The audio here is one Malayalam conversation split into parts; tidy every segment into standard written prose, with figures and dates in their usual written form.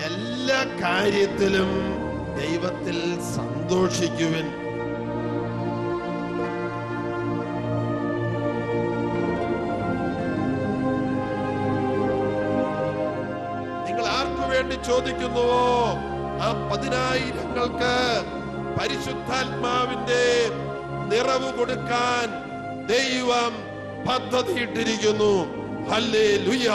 എല്ലാ കാര്യത്തിലും ദൈവത്തിൽ സന്തോഷിക്കുവിൻ. നിങ്ങൾ ആർക്കു വേണ്ടി ചോദിക്കുന്നുവോ ആ 10,000-ങ്ങൾക്ക് പരിശുദ്ധാത്മാവിന്റെ നിറവ് കൊടുക്കാൻ ദൈവം പദ്ധതിയിട്ടിരിക്കുന്നു. ഹല്ലേലൂയ.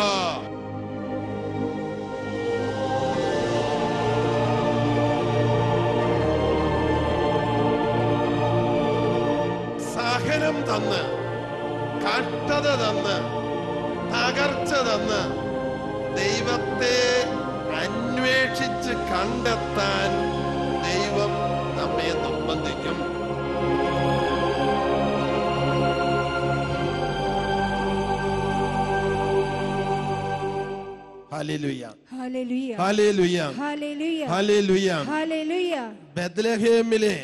സഹനം തന്ന്, കഷ്ടത തന്ന്, തകർച്ച തന്ന് ദൈവത്തെ അന്വേഷിച്ച് കണ്ടെത്താൻ ദൈവം നമ്മെ നിർബന്ധിക്കും. Hallelujah, hallelujah, hallelujah, hallelujah, hallelujah. ബത്ലഹേമിലെ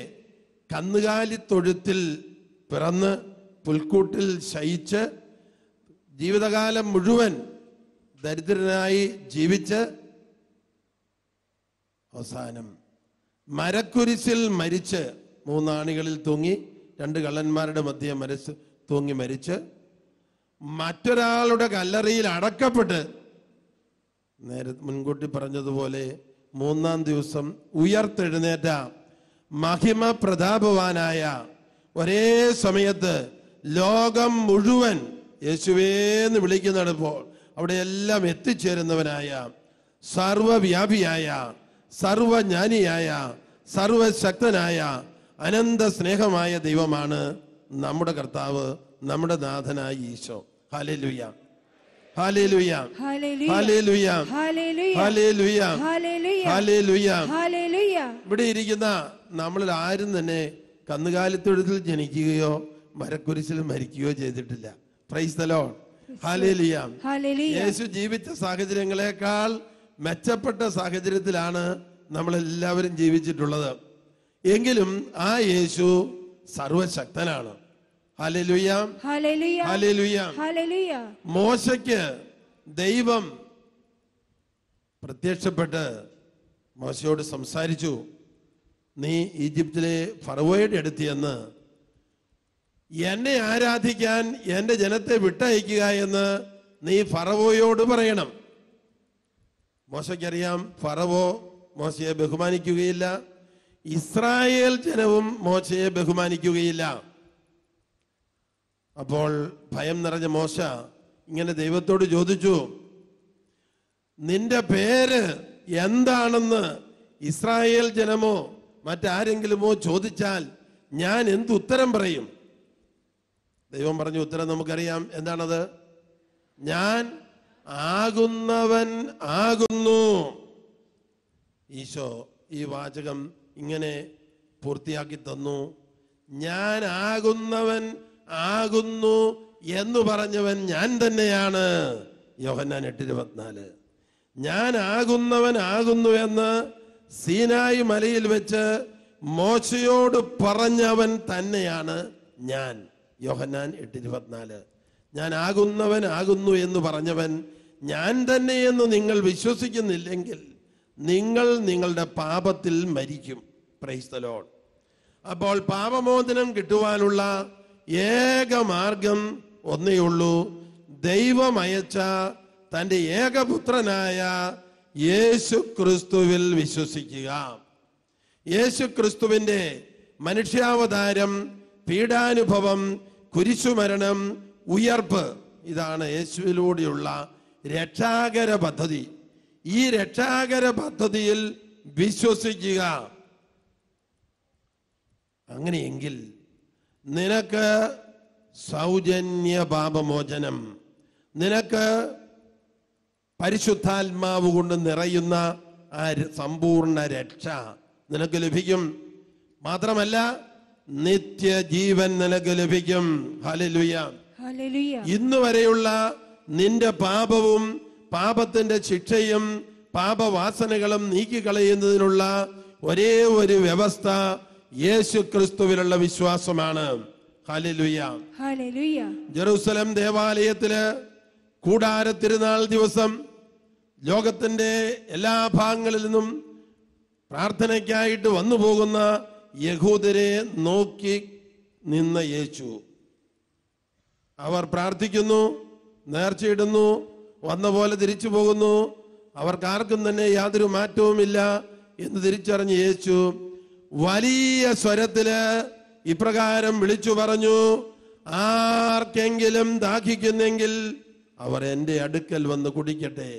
കന്നുകാലി തൊഴുത്തിൽ പിറന്ന് പുൽക്കൂട്ടിൽ ശയിച്ച് ജീവിതകാലം മുഴുവൻ ദരിദ്രനായി ജീവിച്ച് അവസാനം മരക്കുരിശിൽ മരിച്ച് 3 ആണികളിൽ തൂങ്ങി 2 കള്ളന്മാരുടെ മധ്യേ തൂങ്ങി മരിച്ച് മറ്റൊരാളുടെ കല്ലറയിൽ അടക്കപ്പെട്ട് നേരത്തെ മുൻകൂട്ടി പറഞ്ഞതുപോലെ 3-ാം ദിവസം ഉയർത്തെഴുന്നേറ്റ മഹിമ പ്രതാപവാനായ, ഒരേ സമയത്ത് ലോകം മുഴുവൻ യേശുവേന്ന് വിളിക്കുന്നിടപ്പോൾ അവിടെയെല്ലാം എത്തിച്ചേരുന്നവനായ, സർവവ്യാപിയായ, സർവജ്ഞാനിയായ, സർവശക്തനായ, അനന്ത സ്നേഹമായ ദൈവമാണ് നമ്മുടെ കർത്താവ്, നമ്മുടെ നാഥനായ ഈശോ. ഹല്ലേലൂയ, ഹല്ലേലൂയ, ഹല്ലേലൂയ, ഹല്ലേലൂയ, ഹല്ലേലൂയ, ഹല്ലേലൂയ. ഇവിടെ ഇരിക്കുന്ന നമ്മളിൽ ആരും തന്നെ കന്നുകാലിത്തൊഴുത്തിൽ ജനിക്കുകയോ മരക്കുരിശിൽ മരിക്കുകയോ ചെയ്തിട്ടില്ല. Praise the Lord. Hallelujah. Yeshu ജീവിച്ച സാഹചര്യങ്ങളെക്കാൾ മെച്ചപ്പെട്ട സാഹചര്യത്തിലാണ് നമ്മളെല്ലാവരും ജീവിച്ചിട്ടുള്ളത്. എങ്കിലും ആ യേശു സർവശക്തനാണ്. Hallelujah, hallelujah, hallelujah, hallelujah. മോശയ്ക്ക് ദൈവം പ്രത്യക്ഷപ്പെട്ട് മോശയോട് സംസാരിച്ചു. നീ ഈജിപ്തിലെ ഫറവോയുടെ അടുത്ത് ചെന്ന് എന്നെ ആരാധിക്കാൻ എന്റെ ജനത്തെ വിട്ടയക്കുക എന്ന് നീ ഫറവോയോട് പറയണം. മോശയ്ക്കറിയാം ഫറവോ മോശയെ ബഹുമാനിക്കുകയില്ല, ഇസ്രായേൽ ജനവും മോശയെ ബഹുമാനിക്കുകയില്ല. അപ്പോൾ ഭയം നിറഞ്ഞ മോശ ഇങ്ങനെ ദൈവത്തോട് ചോദിച്ചു, നിന്റെ പേര് എന്താണെന്ന് ഇസ്രായേൽ ജനമോ മറ്റാരെങ്കിലുമോ ചോദിച്ചാൽ ഞാൻ എന്തുത്തരം പറയും? ദൈവം പറഞ്ഞ ഉത്തരം നമുക്കറിയാം. എന്താണത്? ഞാൻ ആകുന്നവൻ ആകുന്നു. ഈശോ ഈ വാചകം ഇങ്ങനെ പൂർത്തിയാക്കി തന്നു. ഞാൻ ആകുന്നവൻ ആകുന്നു എന്ന് പറഞ്ഞവൻ ഞാൻ തന്നെയാണ്. യോഹന്നാൻ 8:24. ഞാൻ ആകുന്നവൻ ആകുന്നു എന്ന് സീനായി മലയിൽ വെച്ച് മോശയോട് പറഞ്ഞവൻ തന്നെയാണ് ഞാൻ. യോഹന്നാൻ 8:24. ഞാൻ ആകുന്നവൻ ആകുന്നു എന്ന് പറഞ്ഞവൻ ഞാൻ തന്നെയെന്ന് നിങ്ങൾ വിശ്വസിക്കുന്നില്ലെങ്കിൽ നിങ്ങൾ നിങ്ങളുടെ പാപത്തിൽ മരിക്കും. Price the Lord. അപ്പോൾ പാപമോചനം കിട്ടുവാനുള്ള ഏക മാർഗം ഒന്നേയുള്ളൂ. ദൈവം അയച്ച തൻ്റെ ഏകപുത്രനായ യേശു ക്രിസ്തുവിൽ വിശ്വസിക്കുക. യേശു ക്രിസ്തുവിൻ്റെ മനുഷ്യാവതാരം, പീഡാനുഭവം, കുരിശുമരണം, ഉയർപ്പ്, ഇതാണ് യേശുവിലൂടെയുള്ള രക്ഷാകര പദ്ധതി. ഈ രക്ഷാകര പദ്ധതിയിൽ വിശ്വസിക്കുക. അങ്ങനെയെങ്കിൽ നിനക്ക് സൗജന്യ പാപമോചനം, നിനക്ക് പരിശുദ്ധാത്മാവ് കൊണ്ട് നിറയുന്ന ആ സമ്പൂർണ്ണ രക്ഷ നിനക്ക് ലഭിക്കും. മാത്രമല്ല നിത്യജീവൻ നിനക്ക് ലഭിക്കും. Hallelujah, hallelujah. ഇന്ന് വരെയുള്ള നിന്റെ പാപവും പാപത്തിന്റെ ശിക്ഷയും പാപവാസനകളും നീക്കിക്കളയുന്നതിനുള്ള ഒരേ ഒരു വ്യവസ്ഥ യേശു ക്രിസ്തുവിലുള്ള വിശ്വാസമാണ്. Hallelujah, hallelujah. ജെറുസലേം ദേവാലയത്തില് കൂടാര തിരുനാൾ ദിവസം ലോകത്തിന്റെ എല്ലാ ഭാഗങ്ങളിൽ നിന്നും പ്രാർത്ഥനയ്ക്കായിട്ട് വന്നു പോകുന്ന യഹൂദരെ നോക്കി നിന്ന യേശു, അവർ പ്രാർത്ഥിക്കുന്നു, നേർച്ചയിടുന്നു, വന്ന പോലെ തിരിച്ചു പോകുന്നു, അവർക്കാർക്കും തന്നെ യാതൊരു മാറ്റവുമില്ല എന്ന് തിരിച്ചറിഞ്ഞ യേശു വലിയ സ്വരത്തില് ഇപ്രകാരം വിളിച്ചു പറഞ്ഞു, ആർക്കെങ്കിലും ദാഹിക്കുന്നെങ്കിൽ അവർ എൻ്റെ അടുക്കൽ വന്ന് കുടിക്കട്ടെ.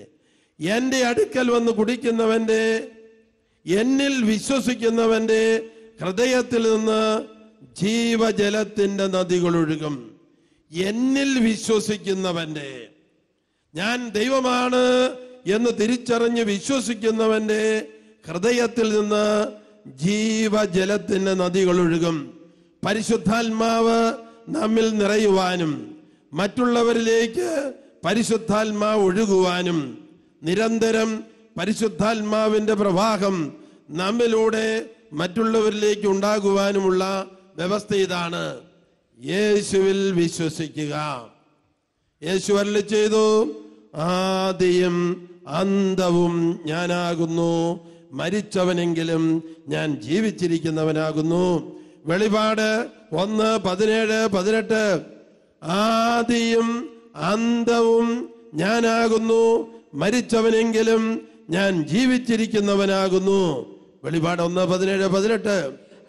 എൻ്റെ അടുക്കൽ വന്ന് കുടിക്കുന്നവന്റെ, എന്നിൽ വിശ്വസിക്കുന്നവന്റെ ഹൃദയത്തിൽ നിന്ന് ജീവജലത്തിന്റെ നദികൾ ഒഴുകും. എന്നിൽ വിശ്വസിക്കുന്നവന്റെ, ഞാൻ ദൈവമാണ് എന്ന് തിരിച്ചറിഞ്ഞ് വിശ്വസിക്കുന്നവന്റെ ഹൃദയത്തിൽ നിന്ന് ജീവജലത്തിന്റെ നദികൾ ഒഴുകും. പരിശുദ്ധാത്മാവ് നമ്മിൽ നിറയുവാനും മറ്റുള്ളവരിലേക്ക് പരിശുദ്ധാത്മാവ് ഒഴുകുവാനും നിരന്തരം പരിശുദ്ധാത്മാവിന്റെ പ്രവാഹം നമ്മിലൂടെ മറ്റുള്ളവരിലേക്ക് ഉണ്ടാകുവാനുമുള്ള വ്യവസ്ഥ ഇതാണ്. യേശുവിൽ വിശ്വസിക്കുക. യേശു അരുളി ചെയ്തു, ആദിയും അന്തവും ഞാനാകുന്നു, മരിച്ചവനെങ്കിലും ഞാൻ ജീവിച്ചിരിക്കുന്നവനാകുന്നു. വെളിപാട് 1:17-18. ആദിയും അന്തവും ഞാനാകുന്നു, മരിച്ചവനെങ്കിലും ഞാൻ ജീവിച്ചിരിക്കുന്നവനാകുന്നു. വെളിപാട് 1:17-18.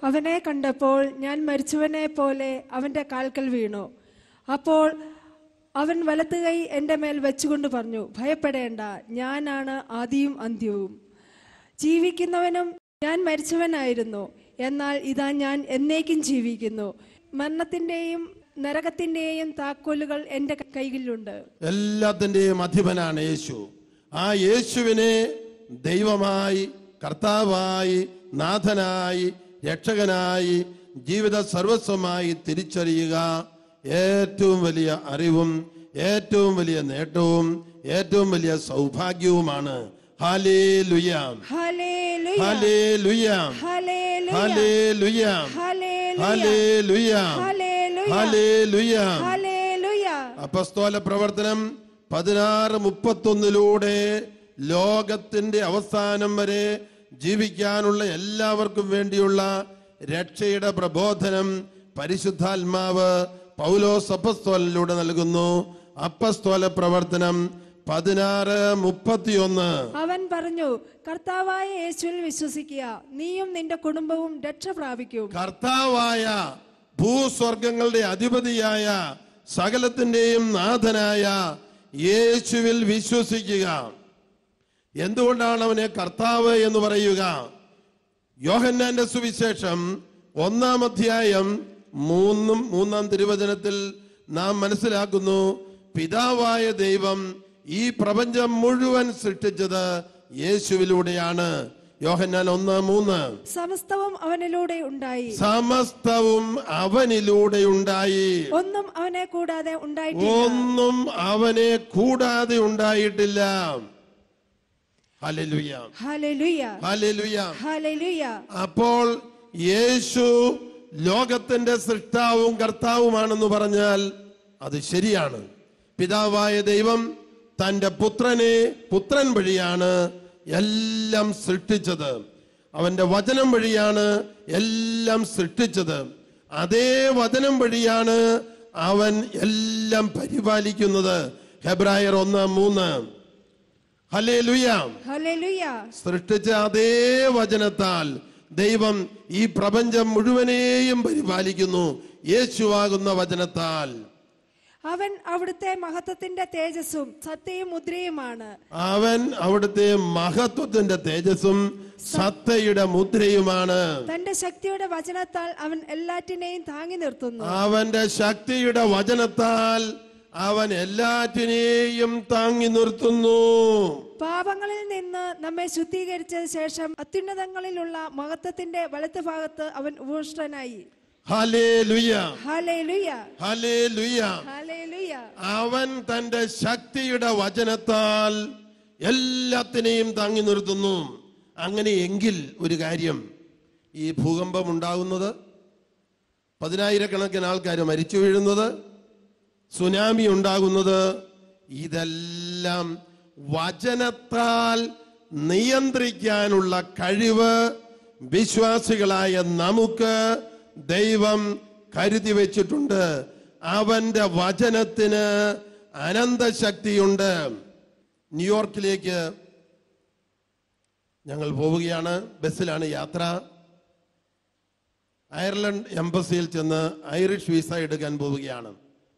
അവനെ കണ്ടപ്പോൾ ഞാൻ മരിച്ചവനെ പോലെ അവന്റെ കാൽക്കൽ വീണു. അപ്പോൾ അവൻ വലത്ത് കൈ എൻ്റെ മേൽ വെച്ചുകൊണ്ട് പറഞ്ഞു, ഭയപ്പെടേണ്ട, ഞാനാണ് ആദിയും അന്ത്യവും. ജീവിക്കുന്നവനും ഞാൻ മരിച്ചവനായിരുന്നു, എന്നാൽ ഇതാ ഞാൻ എന്നേക്കും ജീവിക്കുന്നു. മരണത്തിന്റെയും നരകത്തിന്റെയും താക്കോലുകൾ എൻ്റെ കൈകളിലുണ്ട്. എല്ലാത്തിന്റെയും അധിപനാണ് യേശു. ആ യേശുവിനെ ദൈവമായി, കർത്താവായി, നാഥനായി, രക്ഷകനായി, ജീവിത സർവസ്വമായി തിരിച്ചറിയുക ഏറ്റവും വലിയ അറിവും ഏറ്റവും വലിയ നേട്ടവും ഏറ്റവും വലിയ സൗഭാഗ്യവുമാണ്. Hallelujah, hallelujah, hallelujah, hallelujah, hallelujah, hallelujah, hallelujah. Hallelujah. അപ്പോസ്തല പ്രവർത്തനം 16:31 ലോകത്തിന്റെ അവസാനം വരെ ജീവിക്കാനുള്ള എല്ലാവർക്കും വേണ്ടിയുള്ള രക്ഷയുടെ പ്രബോധനം പരിശുദ്ധാത്മാവ് പൗലോസ് അപ്പോസ്തലനിലൂടെ നൽകുന്നു. അപ്പോസ്തല പ്രവർത്തനം 16:31. അവൻ പറഞ്ഞു, കർത്താവായ യേശുവിൽ വിശ്വസിക്കുക, നീയും നിന്റെ കുടുംബവും രക്ഷ പ്രാപിക്കും. കർത്താവായ, ഭൂസ്വർഗങ്ങളുടെ അധിപതിയായ, സകലത്തിന്റെയും നാഥനായ യേശുവിൽ വിശ്വസിക്കുക. എന്തുകൊണ്ടാണ് അവനെ കർത്താവ് എന്ന് പറയുക? യോഹന്നാന്റെ സുവിശേഷം 1-ാം അധ്യായം 3-ാം തിരുവചനത്തിൽ നാം മനസ്സിലാക്കുന്നു, പിതാവായ ദൈവം ഈ പ്രപഞ്ചം മുഴുവൻ സൃഷ്ടിച്ചത് യേശുവിലൂടെയാണ്. യോഹന്നാൻ 1:3. സമസ്തവും അവനിലൂടെ ഉണ്ടായി, സമസ്തവും അവനിലൂടെ ഉണ്ടായി, ഒന്നും അവനെ കൂടാതെ ഉണ്ടായിട്ടില്ല. ഒന്നും അവനെ കൂടാതെ ഉണ്ടായിട്ടില്ല. Hallelujah, hallelujah, hallelujah, hallelujah. അപ്പോൾ യേശു ലോകത്തിന്റെ സൃഷ്ടാവും കർത്താവുമാണെന്ന് പറഞ്ഞാൽ അത് ശരിയാണ്. പിതാവായ ദൈവം തന്റെ പുത്രൻ വഴിയാണ് എല്ലാം സൃഷ്ടിച്ചത്. അവന്റെ വചനം വഴിയാണ് എല്ലാം സൃഷ്ടിച്ചത്. അതേ വചനം വഴിയാണ് അവൻ എല്ലാം പരിപാലിക്കുന്നത്. ഹെബ്രായർ 1:3. Hallelujah, hallelujah. സൃഷ്ടിച്ച അതേ വചനത്താൽ ദൈവം ഈ പ്രപഞ്ചം മുഴുവനെയും പരിപാലിക്കുന്നു. യേശുവാകുന്ന വചനത്താൽ. അവൻ അവിടുത്തെ മഹത്വത്തിന്റെ തേജസ്സും സത്യയും മുദ്രയുമാണ്. അവൻ അവിടുത്തെ മഹത്വത്തിന്റെ തേജസ്സും സത്തയുടെ മുദ്രയുമാണ്. തന്റെ ശക്തിയുടെ വചനത്താൽ അവൻ എല്ലാറ്റിനെയും താങ്ങി നിർത്തുന്നു. അവന്റെ ശക്തിയുടെ വചനത്താൽ അവൻ എല്ലാറ്റിനെയും താങ്ങി നിർത്തുന്നു. പാപങ്ങളിൽ നിന്ന് നമ്മെ ശുദ്ധീകരിച്ച ശേഷം അത്യുന്നതങ്ങളിലുള്ള മഹത്വത്തിന്റെ വലത്ത് ഭാഗത്ത് അവൻ ഉപവിഷ്ടനായി. Hallelujah, hallelujah, hallelujah. ഹല്ലേലൂയ. അവൻ തന്റെ ശക്തിയുടെ വചനത്താൽ എല്ലാത്തിനെയും താങ്ങി നിർത്തുന്നു. അങ്ങനെയെങ്കിൽ ഒരു കാര്യം, ഈ ഭൂകമ്പം ഉണ്ടാകുന്നത്, 10,000-കണക്കിന് ആൾക്കാർ മരിച്ചു വീഴുന്നത്, സുനാമി ഉണ്ടാകുന്നത്, ഇതെല്ലാം വചനത്താൽ നിയന്ത്രിക്കാനുള്ള കഴിവ് വിശ്വാസികളായ നമുക്ക് ദൈവം കരുതി വെച്ചിട്ടുണ്ട്. അവന്റെ വചനത്തിന് അനന്തശക്തിയുണ്ട്. ന്യൂയോർക്കിലേക്ക് ഞങ്ങൾ പോവുകയാണ്. ബസ്സിലാണ് യാത്ര. അയർലൻഡ് എംബസിയിൽ ചെന്ന് ഐറിഷ് വിസ എടുക്കാൻ പോവുകയാണ്.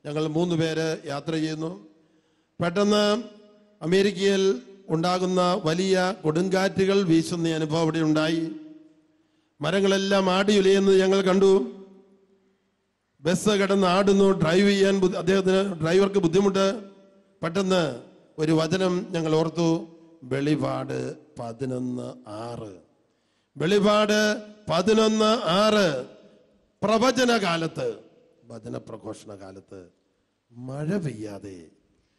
ഞങ്ങൾ 3 പേര് യാത്ര ചെയ്യുന്നു. പെട്ടെന്ന് അമേരിക്കയിൽ ഉണ്ടാകുന്ന വലിയ കൊടുങ്കാറ്റുകൾ വീശുന്ന അനുഭവം അവിടെ ഉണ്ടായി. മരങ്ങളെല്ലാം ആടിയുലയുന്നത് ഞങ്ങൾ കണ്ടു. ബസ് കിടന്ന് ആടുന്നു. ഡ്രൈവ് ചെയ്യാൻ ഡ്രൈവർക്ക് ബുദ്ധിമുട്ട്. പെട്ടെന്ന് ഒരു വചനം ഞങ്ങൾ ഓർത്തു. വെളിപാട് 11:6. വെളിപാട് 11:6. പ്രവചന കാലത്ത്, വചന പ്രഘോഷണ കാലത്ത് മഴ പെയ്യാതെ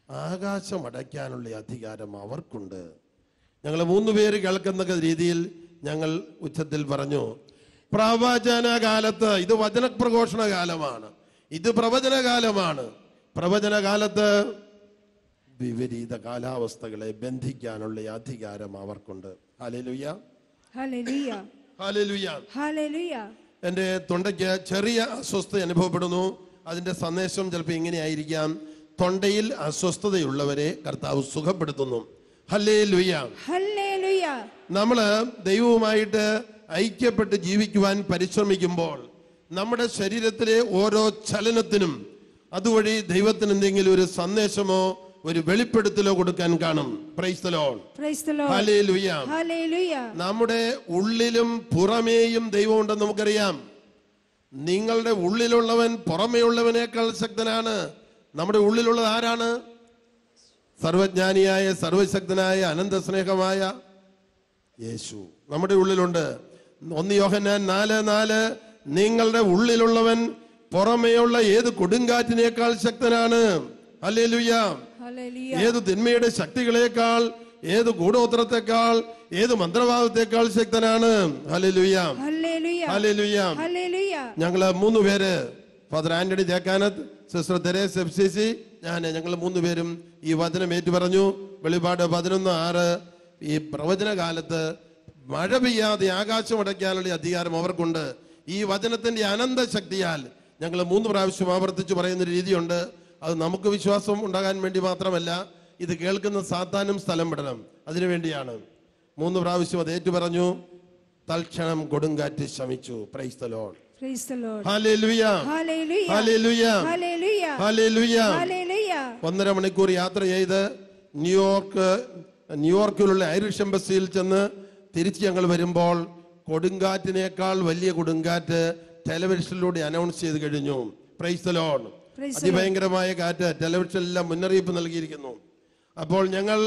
ആകാശം അടയ്ക്കാനുള്ള അധികാരം അവർക്കുണ്ട്. ഞങ്ങൾ 3 പേര് കേൾക്കുന്ന രീതിയിൽ ഞങ്ങൾ ഉച്ചത്തിൽ പറഞ്ഞു, പ്രവചന കാലത്ത്, ഇത് വചന പ്രഘോഷണ കാലമാണ്, ഇത് പ്രവചന കാലമാണ്. പ്രവചന കാലത്ത് വിപരീത കാലാവസ്ഥകളെ ബന്ധിക്കാനുള്ള അധികാരം അവർക്കുണ്ട്. Hallelujah, hallelujah, hallelujah, hallelujah. എൻ്റെ തൊണ്ടയ്ക്ക് ചെറിയ അസ്വസ്ഥത അനുഭവപ്പെടുന്നു. അതിന്റെ സന്ദേശം ചിലപ്പോൾ ഇങ്ങനെയായിരിക്കാം: തൊണ്ടയിൽ അസ്വസ്ഥതയുള്ളവരെ കർത്താവ് സുഖപ്പെടുത്തുന്നു. Hallelujah, hallelujah. നമ്മള് ദൈവവുമായിട്ട് ഐക്യപ്പെട്ട് ജീവിക്കുവാൻ പരിശ്രമിക്കുമ്പോൾ നമ്മുടെ ശരീരത്തിലെ ഓരോ ചലനത്തിനും അതുവഴി ദൈവത്തിന് എന്തെങ്കിലും ഒരു സന്ദേശമോ ഒരു വെളിപ്പെടുത്തലോ കൊടുക്കാൻ കാണും. Price the Lord, praise the Lord, hallelujah, hallelujah. നമ്മുടെ ഉള്ളിലും പുറമേയും ദൈവമുണ്ടെന്ന് നമുക്കറിയാം. നിങ്ങളുടെ ഉള്ളിലുള്ളവൻ പുറമേയുള്ളവനേക്കാൾ ശക്തനാണ്. നമ്മുടെ ഉള്ളിലുള്ളത് ആരാണ്? സർവജ്ഞാനിയായ, സർവശക്തനായ, അനന്ത സ്നേഹമായ യേശു നമ്മുടെ ഉള്ളിലുണ്ട്. 1 യോഹന്നാൻ 4:4 നിങ്ങളുടെ ഉള്ളിലുള്ളവൻ പുറമേയുള്ള ഏത് കൊടുങ്കാറ്റിനേക്കാൾ ശക്തനാണ്. Hallelujah, hallelujah. ഏത് തിന്മയുടെ ശക്തികളേക്കാൾ, ഏത് ഗൂഢോത്രത്തെക്കാൾ, ഏത് മന്ത്രവാദത്തെക്കാൾ ശക്തനാണ്. Hallelujah, hallelujah, hallelujah. ഹല്ലേലൂയ. ഞങ്ങള് 3 പേര്, father Antony Dekkanath, sister Theres FCC, ഞങ്ങൾ 3 പേരും ഈ വചനം ഏറ്റു പറഞ്ഞു. വെളിപാട് 11:6. ഈ പ്രവചന കാലത്ത് മഴ പെയ്യാതെ ആകാശം അടയ്ക്കാനുള്ള അധികാരം അവർക്കുണ്ട്. ഈ വചനത്തിന്റെ അനന്ത ശക്തിയാൽ ഞങ്ങൾ 3 പ്രാവശ്യം ആവർത്തിച്ച് പറയുന്നൊരു രീതിയുണ്ട്. അത് നമുക്ക് വിശ്വാസം ഉണ്ടാകാൻ വേണ്ടി മാത്രമല്ല, ഇത് കേൾക്കുന്ന സാത്താനും സ്ഥലം വിടണം. അതിനുവേണ്ടിയാണ് 3 പ്രാവശ്യം അത് ഏറ്റു പറഞ്ഞു. തൽക്ഷണം കൊടുങ്കാറ്റ് ശമിച്ചു. Praise the Lord, praise the Lord, hallelujah, hallelujah, hallelujah, hallelujah, hallelujah. Hallelujah. 1.5 മണിക്കൂർ യാത്ര ചെയ്ത് ന്യൂയോർക്കിലുള്ള ഐറിഷ് എംബസിയിൽ ചെന്ന് തിരിച്ച് ഞങ്ങൾ വരുമ്പോൾ കൊടുങ്കാറ്റിനേക്കാൾ വലിയ കൊടുങ്കാറ്റ് ടെലിവിഷനിലൂടെ അനൗൺസ് ചെയ്ത് കഴിഞ്ഞു. പ്രൈസ് ദി ലോർഡ്, അതിഭയങ്കരമായ കാറ്റ്. ടെലിവിഷനിലെല്ലാം മുന്നറിയിപ്പ് നൽകിയിരിക്കുന്നു. അപ്പോൾ ഞങ്ങൾ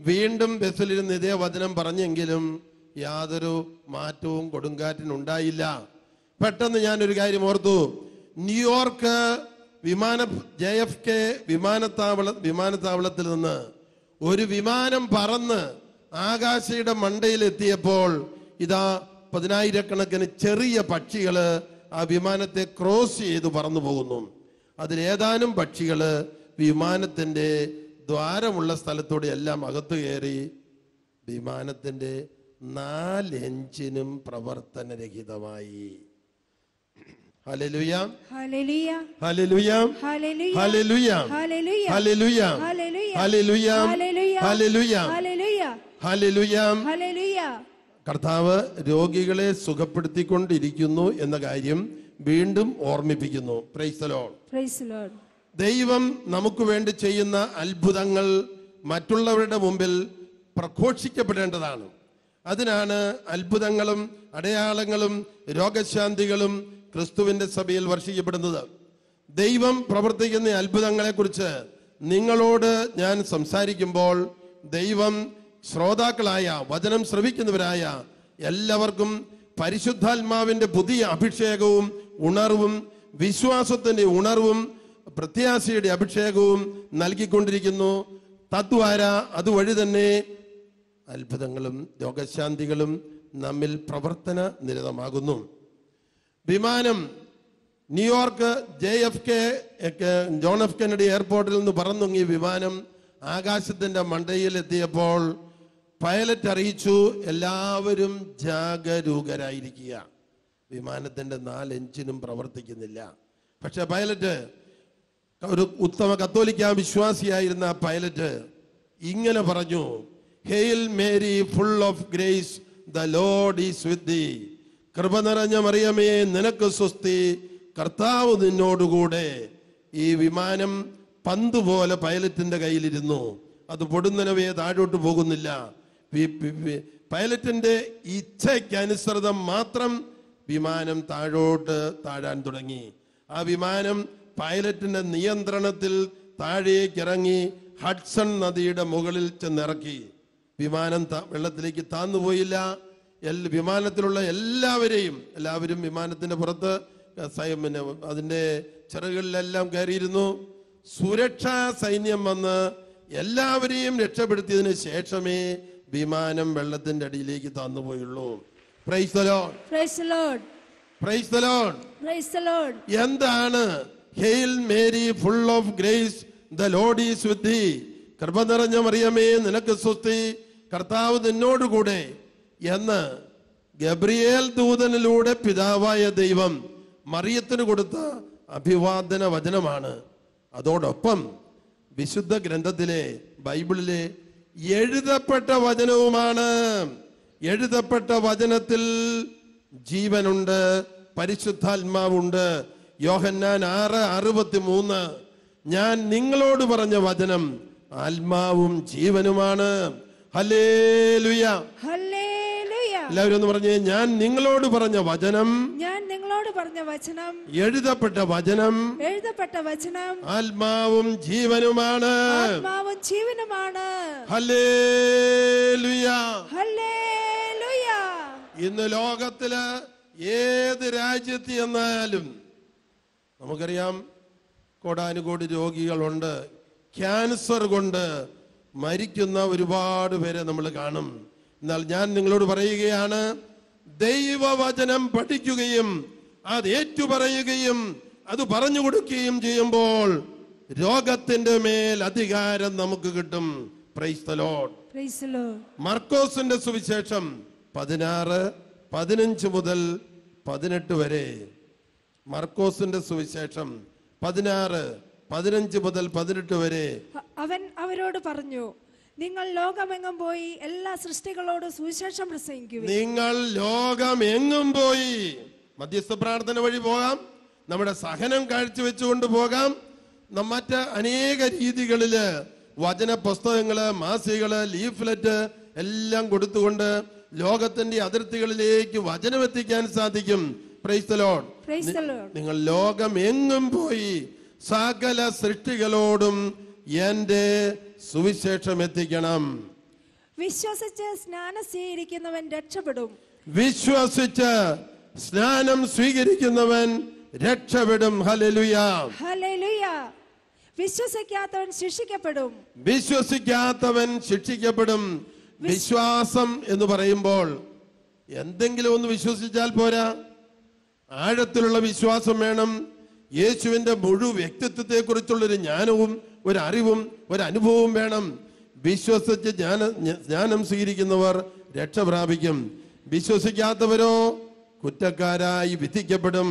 വീണ്ടും ബസ്സിലിരുന്ന് ഇതേ വചനം പറഞ്ഞെങ്കിലും യാതൊരു മാറ്റവും കൊടുങ്കാറ്റിനുണ്ടായില്ല. പെട്ടെന്ന് ഞാനൊരു കാര്യം ഓർത്തു. ന്യൂയോർക്ക് JFK വിമാനത്താവളത്തിൽ നിന്ന് ഒരു വിമാനം പറന്ന് ആകാശയുടെ മണ്ടയിൽ എത്തിയപ്പോൾ ഇതാ 10,000-കണക്കിന് ചെറിയ പക്ഷികള് ആ വിമാനത്തെ ക്രോസ് ചെയ്ത് പറന്നു പോകുന്നു. അതിലേതാനും പക്ഷികള് വിമാനത്തിന്റെ ദ്വാരമുള്ള സ്ഥലത്തൂടെ എല്ലാം അകത്തു കയറി വിമാനത്തിന്റെ 4 എഞ്ചിനും പ്രവർത്തനരഹിതമായി. Hallelujah, hallelujah, hallelujah, hallelujah, hallelujah, hallelujah, hallelujah, hallelujah, hallelujah, hallelujah, hallelujah, hallelujah, hallelujah. Hallelujah. കർത്താവ് രോഗികളെ സുഖപ്പെടുത്തിക്കൊണ്ടിരിക്കുന്നു എന്ന കാര്യം വീണ്ടും ഓർമ്മിപ്പിക്കുന്നു. Praise the Lord, praise the Lord. ദൈവം നമുക്ക് വേണ്ടി ചെയ്യുന്ന അത്ഭുതങ്ങൾ മറ്റുള്ളവരുടെ മുമ്പിൽ പ്രഘോഷിക്കപ്പെടേണ്ടതാണ്. അതിനാണ് അത്ഭുതങ്ങളും അടയാളങ്ങളും രോഗശാന്തികളും ക്രിസ്തുവിന്റെ സഭയിൽ വർഷിക്കപ്പെടുന്നത്. ദൈവം പ്രവർത്തിക്കുന്ന അത്ഭുതങ്ങളെക്കുറിച്ച് നിങ്ങളോട് ഞാൻ സംസാരിക്കുമ്പോൾ ദൈവം ശ്രോതാക്കളായ, വചനം ശ്രവിക്കുന്നവരായ എല്ലാവർക്കും പരിശുദ്ധാത്മാവിന്റെ പുതിയ അഭിഷേകവും ഉണർവും വിശ്വാസത്തിന്റെ ഉണർവും പ്രത്യാശയുടെ അഭിഷേകവും നൽകിക്കൊണ്ടിരിക്കുന്നു. തദ്വാര അതുവഴി തന്നെ അത്ഭുതങ്ങളും രോഗശാന്തികളും നമ്മിൽ പ്രവർത്തന നിരതമാകുന്നു. വിമാനം New York JFK John F. Kennedy എയർപോർട്ടിൽ നിന്ന് പറന്നുങ്ങിയ വിമാനം ആകാശത്തിന്റെ മണ്ടയിൽ എത്തിയപ്പോൾ പൈലറ്റ് അറിയിച്ചു, എല്ലാവരും ജാഗരൂകരായിരിക്കുക. വിമാനത്തിന്റെ 4 എഞ്ചിനും പ്രവർത്തിക്കുന്നില്ല. പക്ഷെ പൈലറ്റ്, ഒരു ഉത്തമ കത്തോലിക്ക വിശ്വാസിയായിരുന്ന പൈലറ്റ് ഇങ്ങനെ പറഞ്ഞു, hail Mary full of grace, the Lord is with thee. കൃപ നിറഞ്ഞ മറിയമേ, നിനക്ക് സ്വസ്തി, കർത്താവ് നിന്നോടുകൂടെ. ഈ വിമാനം പന്ത് പോലെ പൈലറ്റിന്റെ കയ്യിലിരുന്നു. അത് പൊടുന്നനവേ താഴോട്ട് പോകുന്നില്ല. പൈലറ്റിന്റെ ഇച്ഛയ്ക്കനുസൃതം മാത്രം വിമാനം താഴാൻ തുടങ്ങി. ആ വിമാനം പൈലറ്റിന്റെ നിയന്ത്രണത്തിൽ താഴേക്കിറങ്ങി ഹഡ്സൺ നദിയുടെ മുകളിൽ ചെന്നിറക്കി. വിമാനം വെള്ളത്തിലേക്ക് താന്നുപോയില്ല. വിമാനത്തിലുള്ള എല്ലാവരും വിമാനത്തിന്റെ പുറത്ത് പിന്നെ അതിന്റെ ചിറകുകളിലെല്ലാം കയറിയിരുന്നു. സുരക്ഷാ സൈന്യം വന്ന് എല്ലാവരെയും രക്ഷപ്പെടുത്തിയതിന് ശേഷമേ വിമാനം വെള്ളത്തിന്റെ അടിയിലേക്ക് താന്നുപോയുള്ളൂ. Praise the Lord, praise the Lord, praise the Lord, praise the Lord. എന്താണ് hail Mary full of grace, the Lord is with thee. കൃപ നിറഞ്ഞ മറിയമേ, നിനക്ക് സ്വസ്തി, കർത്താവ് നിന്നോടുകൂടെ എന്ന് ഗബ്രിയേൽ ദൂതനിലൂടെ പിതാവായ ദൈവം മറിയത്തിന് കൊടുത്ത അഭിവാദന വചനമാണ്. അതോടൊപ്പം വിശുദ്ധ ഗ്രന്ഥത്തിലെ ബൈബിളിലെ എഴുതപ്പെട്ട വചനവുമാണ്. എഴുതപ്പെട്ട വചനത്തിൽ ജീവനുണ്ട്, പരിശുദ്ധാത്മാവുണ്ട്. യോഹന്നാൻ 6:63, ഞാൻ നിങ്ങളോട് പറഞ്ഞ വചനം ആത്മാവും ജീവനുമാണ്. Hallelujah, hallelujah. എല്ലാവരും ഒന്ന് പറഞ്ഞേ, ഞാൻ നിങ്ങളോട് പറഞ്ഞ വചനം, ഞാൻ നിങ്ങളോട് പറഞ്ഞ വചനം, എഴുതപ്പെട്ട വചനം, എഴുതപ്പെട്ട വചനം ആത്മാവും ജീവനുമാണ്. ആത്മാവും ജീവനുമാണ്. Hallelujah, hallelujah. ഇന്ന് ലോകത്തില് ഏത് രാജ്യത്ത് ചെന്നാലും നമുക്കറിയാം, കോടാനുകോടി രോഗികളുണ്ട്. ക്യാൻസർ കൊണ്ട് മരിക്കുന്ന ഒരുപാട് പേരെ നമ്മൾ കാണും. എന്നാൽ ഞാൻ നിങ്ങളോട് പറയുകയാണ്, ദൈവവചനം പഠിക്കുകയും അത് ഏറ്റുപറയുകയും അത് പറഞ്ഞു കൊടുക്കുകയും ചെയ്യുമ്പോൾ രോഗത്തിന്റെ മേൽ അധികാരം നമുക്ക് കിട്ടും. Price the Lord, praise the Lord. മർക്കോസിന്റെ സുവിശേഷം 16:15 മുതൽ 18 വരെ. മർക്കോസിന്റെ സുവിശേഷം 16:15 മുതൽ 18 വരെ. അവൻ അവരോട് പറഞ്ഞു, നിങ്ങൾ ലോകമെങ്ങും പോയി എല്ലാ സൃഷ്ടികളോടും സുവിശേഷം പ്രസംഗിക്കുക. നിങ്ങൾ ലോകമെങ്ങും പോയി, മധ്യസ്ഥ പ്രാർത്ഥന വഴി പോകാം, നമ്മുടെ സഹനം കാഴ്ചവെച്ചുകൊണ്ട് പോകാം, മറ്റ് അനേക രീതികളില് വചന പുസ്തകങ്ങള്, മാസികള്, ലീഫ്ലെറ്റ് എല്ലാം കൊടുത്തുകൊണ്ട് ലോകത്തിന്റെ അതിർത്തികളിലേക്ക് വചനം എത്തിക്കാൻ സാധിക്കും. Price the Lord, praise the Lord. നിങ്ങൾ ലോകമെങ്ങും പോയി സകല സൃഷ്ടികളോടും എന്റെ സുവിശേഷം എത്തിക്കണം. വിശ്വസിച്ച് സ്നാനം സ്വീകരിക്കുന്നവൻ രക്ഷപ്പെടും. വിശ്വസിച്ച് സ്നാനം സ്വീകരിക്കുന്നവൻ രക്ഷപ്പെടും. Hallelujah, hallelujah. വിശ്വസിക്കാത്തവൻ ശിക്ഷിക്കപ്പെടും. വിശ്വസിക്കാത്തവൻ ശിക്ഷിക്കപ്പെടും. വിശ്വാസം എന്ന് പറയുമ്പോൾ എന്തെങ്കിലും ഒന്ന് വിശ്വസിച്ചാൽ പോരാ, ആഴത്തിലുള്ള വിശ്വാസം വേണം. യേശുവിന്റെ മുഴുവൻ വ്യക്തിത്വത്തെ കുറിച്ചുള്ളൊരു ജ്ഞാനവും ഒരു അറിവും ഒരു അനുഭവവും വേണം. വിശ്വസിച്ച് ജ്ഞാനം സ്വീകരിക്കുന്നവർ രക്ഷ പ്രാപിക്കും. വിശ്വസിക്കാത്തവരോ കുറ്റക്കാരായി വിധിക്കപ്പെടും.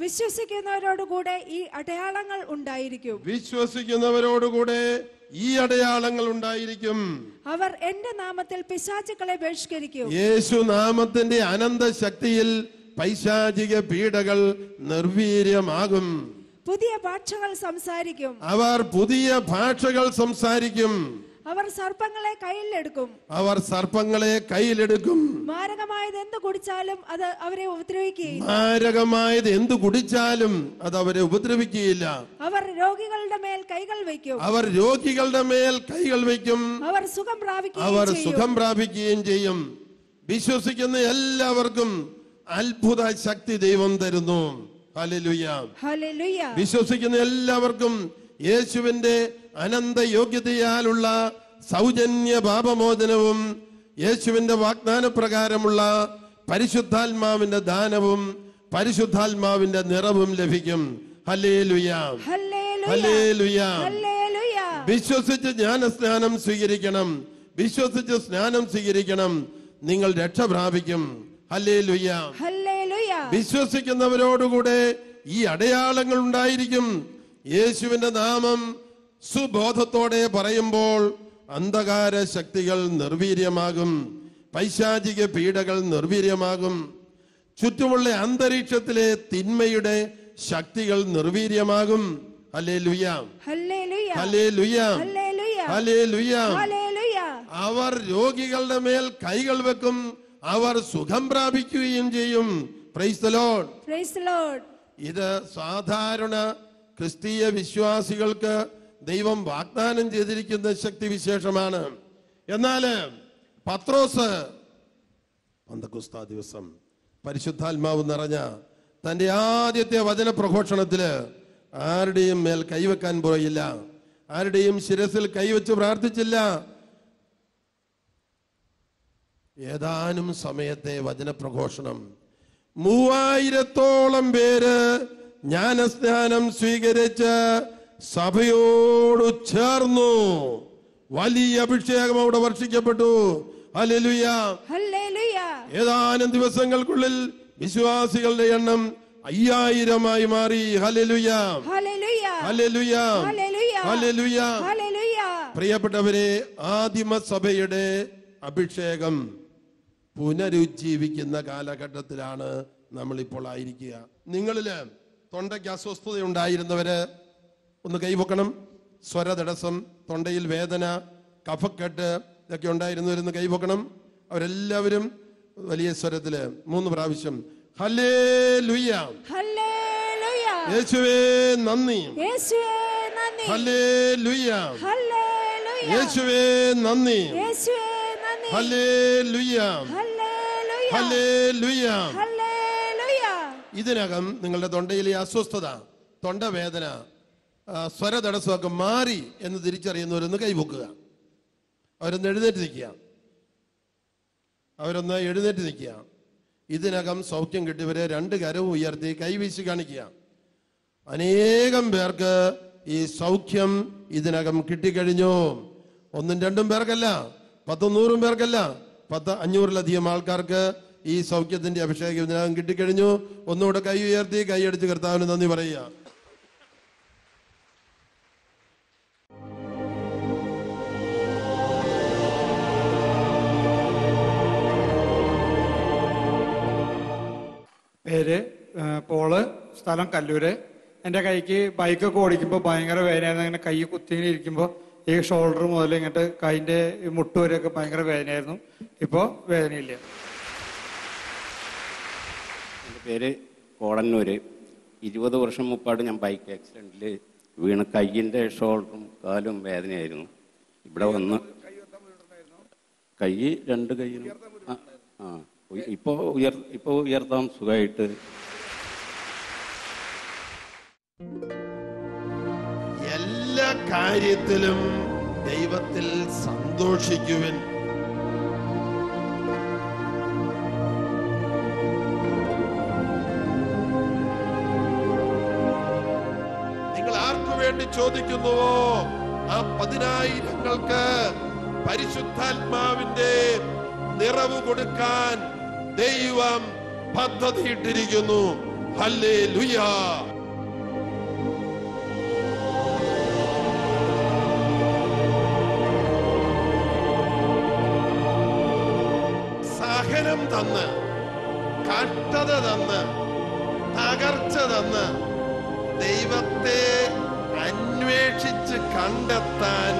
വിശ്വസിക്കുന്നവരോടുകൂടെ ഈ അടയാളങ്ങൾ ഉണ്ടായിരിക്കും. വിശ്വസിക്കുന്നവരോടുകൂടെ ഈ അടയാളങ്ങൾ ഉണ്ടായിരിക്കും. അവർ എന്റെ നാമത്തിൽ പിശാചുക്കളെ ബഹിഷ്കരിക്കും. യേശു നാമത്തിന്റെ അനന്ത ശക്തിയിൽ പൈശാചിക പീഡകൾ നിർവീര്യമാകും. പുതിയ ഭാഷകൾ സംസാരിക്കും. അവർ പുതിയ ഭാഷകൾ സംസാരിക്കും. അവർ സർപ്പങ്ങളെ കയ്യിലെടുക്കും. അവർ സർപ്പങ്ങളെ കയ്യിലെടുക്കും. മാരകമായത് എന്ത് കുടിച്ചാലും അത് അവരെ ഉപദ്രവിക്കുകയില്ല. മാരകമായത് എന്ത് കുടിച്ചാലും അത് അവരെ ഉപദ്രവിക്കുകയില്ല. അവർ രോഗികളുടെ മേൽ കൈകൾ വയ്ക്കും. അവർ രോഗികളുടെ മേൽ കൈകൾ വയ്ക്കും. അവർ സുഖം പ്രാപിക്കുകയും ചെയ്യും. വിശ്വസിക്കുന്ന എല്ലാവർക്കും അത്ഭുത ശക്തി ദൈവം തരുന്നു. Hallelujah, hallelujah. വിശ്വസിക്കുന്ന എല്ലാവർക്കും യേശുവിന്റെ അനന്ത യോഗ്യതയാലുള്ള സൗജന്യ പാപമോചനവും യേശുവിന്റെ വാഗ്ദാന പ്രകാരമുള്ള പരിശുദ്ധാത്മാവിന്റെ ദാനവും പരിശുദ്ധാത്മാവിന്റെ നിറവും ലഭിക്കും. Hallelujah, hallelujah. വിശ്വസിച്ച് ജ്ഞാനസ്നാനം സ്വീകരിക്കണം. വിശ്വസിച്ച് സ്നാനം സ്വീകരിക്കണം, നിങ്ങൾ രക്ഷ പ്രാപിക്കും. ഹല്ലേലൂയ. വിശ്വസിക്കുന്നവരോടുകൂടെ ഈ അടയാളങ്ങൾ ഉണ്ടായിരിക്കും. യേശുവിന്റെ നാമം സുബോധത്തോടെ പറയുമ്പോൾ അന്ധകാര ശക്തികൾ നിർവീര്യമാകും, പൈശാചിക പീഡകൾ നിർവീര്യമാകും, ചുറ്റുമുള്ള അന്തരീക്ഷത്തിലെ തിന്മയുടെ ശക്തികൾ നിർവീര്യമാകും. Hallelujah, hallelujah, hallelujah. അവർ രോഗികളുടെ മേൽ കൈകൾ വെക്കും, അവർ സുഖം പ്രാപിക്കുകയും ചെയ്യും. Praise the Lord, praise the Lord. ഇത് സാധാരണ ക്രിസ്തീയ വിശ്വാസികൾക്ക് ദൈവം വാഗ്ദാനം ചെയ്തിരിക്കുന്ന ശക്തിവിശേഷമാണ്. എന്നാൽ പത്രോസ് പെന്തക്കോസ്താ ദിവസം പരിശുദ്ധാത്മാവ് നിറഞ്ഞ തന്റെ ആദ്യത്തെ വചന പ്രഘോഷണത്തില് ആരുടെയും മേൽ കൈവെക്കാൻ പോയില്ല, ആരുടെയും ശിരസിൽ കൈവച്ച് പ്രാർത്ഥിച്ചില്ല. ഏതാനും സമയത്തെ വചനപ്രഘോഷണം 3000-ഓളം പേര് ജ്ഞാനസ്നാനം സ്വീകരിച്ച് സഭയോട് ചേർന്നു. വലിയ അഭിഷേകം അവിടെ വർഷിക്കപ്പെട്ടു. Hallelujah, hallelujah. ഏതാനും ദിവസങ്ങൾക്കുള്ളിൽ വിശ്വാസികളുടെ എണ്ണം 5000-ആയി മാറി. Hallelujah, hallelujah, hallelujah, hallelujah. പ്രിയപ്പെട്ടവരെ, ആദിമസഭയുടെ അഭിഷേകം പുനരുജ്ജീവിക്കുന്ന കാലഘട്ടത്തിലാണ് നമ്മളിപ്പോൾ ആയിരിക്കുക. നിങ്ങളില് തൊണ്ടയ്ക്ക് അസ്വസ്ഥത ഉണ്ടായിരുന്നവര് ഒന്ന് കൈവക്കണം. സ്വരതടസ്സം, തൊണ്ടയിൽ വേദന, കഫക്കെട്ട് ഇതൊക്കെ ഉണ്ടായിരുന്നവരൊന്ന് കൈവക്കണം. അവരെല്ലാവരും വലിയ സ്വരത്തില് 3 പ്രാവശ്യം ഹല്ലേലൂയ, ഹല്ലേലൂയ, യേശുവേ നന്ദി, യേശുവേ നന്ദി, ഹല്ലേലൂയ, ഹല്ലേലൂയ, യേശുവേ നന്ദി, യേശുവേ നന്ദി, ഹല്ലേലൂയ, ഹല്ലേലൂയ, ഹല്ലേലൂയ. ഹല്ലേലൂയ. ഇതിനകം നിങ്ങളുടെ തൊണ്ടയിലെ അസ്വസ്ഥത, തൊണ്ടവേദന, സ്വരതടസ്സമൊക്കെ മാറി എന്ന് തിരിച്ചറിയുന്നവരൊന്ന് കൈവക്കുക. അവരൊന്ന് എഴുന്നേറ്റ് നിൽക്കുക. അവരൊന്ന് എഴുന്നേറ്റ് നിൽക്കുക. ഇതിനകം സൗഖ്യം കിട്ടിയവരെ 2 കരവും ഉയർത്തി കൈവീശി കാണിക്കുക. അനേകം പേർക്ക് ഈ സൗഖ്യം ഇതിനകം കിട്ടിക്കഴിഞ്ഞു. 1-2 പേർക്കല്ല, 10-100 പേർക്കല്ല, 500-ലധികം ആൾക്കാർക്ക് ഈ സൗഖ്യത്തിന്റെ അഭിഷേകം ഇതിനകം കിട്ടിക്കഴിഞ്ഞു. ഒന്നുകൂടെ കൈ ഉയർത്തി കൈയടിച്ച് കർത്താവിന് നന്ദി പറയുക. പേര് പോള്, സ്ഥലം കല്ലൂര്. എൻ്റെ കൈക്ക് ബൈക്കൊക്കെ ഓടിക്കുമ്പോൾ ഭയങ്കര വേദനയായിരുന്നു. ഇങ്ങനെ കൈ കുത്തിങ്ങനെ ഇരിക്കുമ്പോൾ ഈ ഷോൾഡർ മുതൽ ഇങ്ങോട്ട് കൈൻ്റെ മുട്ടുവരെയൊക്കെ ഭയങ്കര വേദനയായിരുന്നു. ഇപ്പോൾ വേദനയില്ല. എൻ്റെ പേര് കോടന്നൂര്. 20 വർഷം മുമ്പാണ് ഞാൻ ബൈക്ക് ആക്സിഡൻറ്റിൽ വീണ് കൈയിൻ്റെ ഷോൾഡറും കാലും വേദനയായിരുന്നു. ഇവിടെ വന്ന് കൈ 2 കൈയിലും ഇപ്പോൾ ഉയർത്താൻ സുഖമായിട്ട്. എല്ലാ കാര്യത്തിലും ദൈവത്തിൽ സന്തോഷിക്കുവിൻ. നിങ്ങൾ ആർക്കു വേണ്ടി ചോദിക്കുന്നുവോ ആ 10,000-ങ്ങൾക്ക് പരിശുദ്ധാത്മാവിന്റെ നിറവ് കൊടുക്കാൻ ദൈവം പദ്ധതിയിട്ടിരിക്കുന്നു. ഹല്ലേലൂയ. സഹനം തന്ന്, കഷ്ടത തന്ന്, തകർച്ച തന്ന് ദൈവത്തെ അന്വേഷിച്ച് കണ്ടെത്താൻ